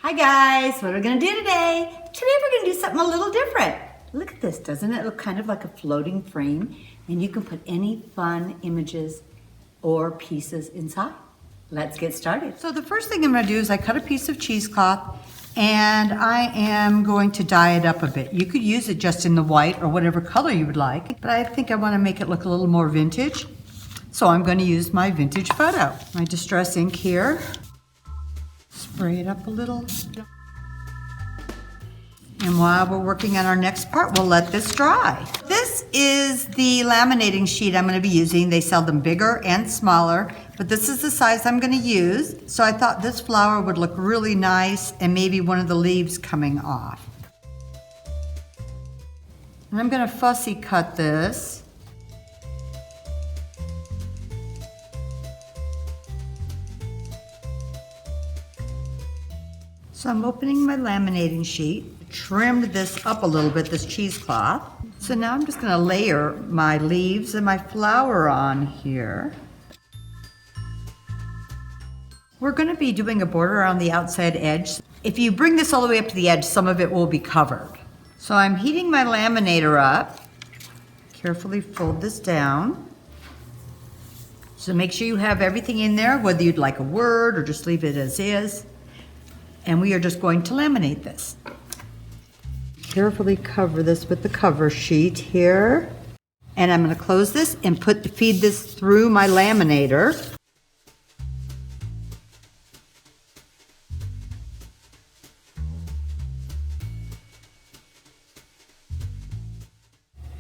Hi guys, what are we gonna do today? Today we're gonna do something a little different. Look at this, doesn't it look kind of like a floating frame? And you can put any fun images or pieces inside. Let's get started. So the first thing I'm gonna do is I cut a piece of cheesecloth and I am going to dye it up a bit. You could use it just in the white or whatever color you would like, but I think I wanna make it look a little more vintage. So I'm gonna use my vintage photo. My distress ink here. Spray it up a little. And while we're working on our next part, we'll let this dry. This is the laminating sheet I'm gonna be using. They sell them bigger and smaller, but this is the size I'm gonna use. So I thought this flower would look really nice and maybe one of the leaves coming off. And I'm gonna fussy cut this. So I'm opening my laminating sheet, trimmed this up a little bit, this cheesecloth. So now I'm just gonna layer my leaves and my flower on here. We're gonna be doing a border on the outside edge. If you bring this all the way up to the edge, some of it will be covered. So I'm heating my laminator up. Carefully fold this down. So make sure you have everything in there, whether you'd like a word or just leave it as is. And we are just going to laminate this. Carefully cover this with the cover sheet here. And I'm going to close this and feed this through my laminator.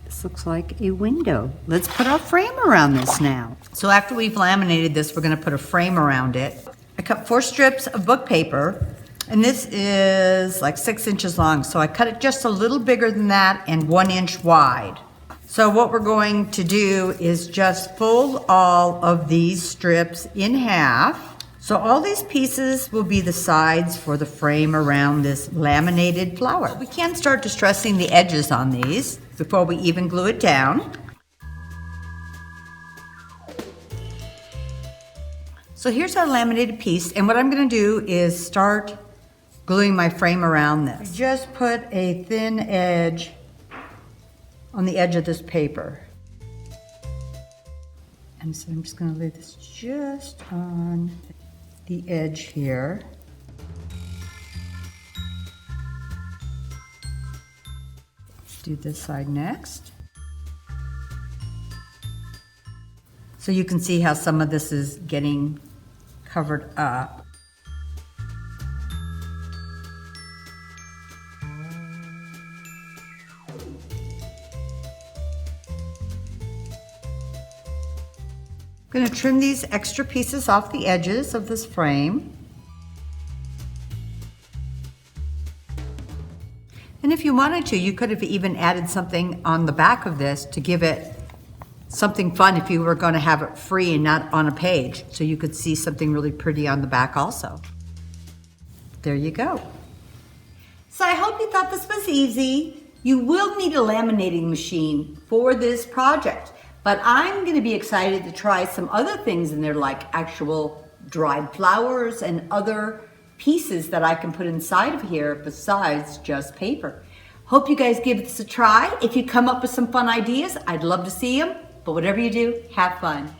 This looks like a window. Let's put our frame around this now. So after we've laminated this, we're going to put a frame around it. I cut 4 strips of book paper. And this is like 6 inches long, so I cut it just a little bigger than that and 1 inch wide. So what we're going to do is just fold all of these strips in half. So all these pieces will be the sides for the frame around this laminated flower. We can start distressing the edges on these before we even glue it down. So here's our laminated piece, and what I'm gonna do is start gluing my frame around this. Just put a thin edge on the edge of this paper. And so I'm just gonna lay this just on the edge here. Do this side next. So you can see how some of this is getting covered up. I'm going to trim these extra pieces off the edges of this frame. And if you wanted to, you could have even added something on the back of this to give it something fun if you were going to have it free and not on a page. So you could see something really pretty on the back also. There you go. So I hope you thought this was easy. You will need a laminating machine for this project. But I'm going to be excited to try some other things in there, like actual dried flowers and other pieces that I can put inside of here besides just paper. Hope you guys give this a try. If you come up with some fun ideas, I'd love to see them. But whatever you do, have fun.